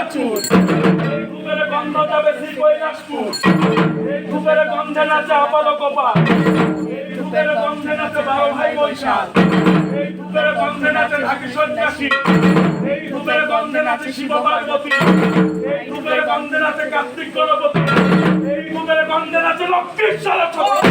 চাঁদপুর। এই ধূপের গন্ধ যাবে শ্রীকৈলাসপুর। এই ধূপের গন্ধে নাচে আপালো গোপাল। এই ধূপের গন্ধে নাচে 12 ভাই বৈশাখ। এই ধূপের গন্ধে নাচে ঢাকি সন্ন্যাসী। এই ধূপের গন্ধে নাচে শিব পার্বতী। এই ধূপের গন্ধে নাচে কার্তিক গণপতি। এই ধূপের গন্ধে নাচে লক্ষ্মী সরস্বতী।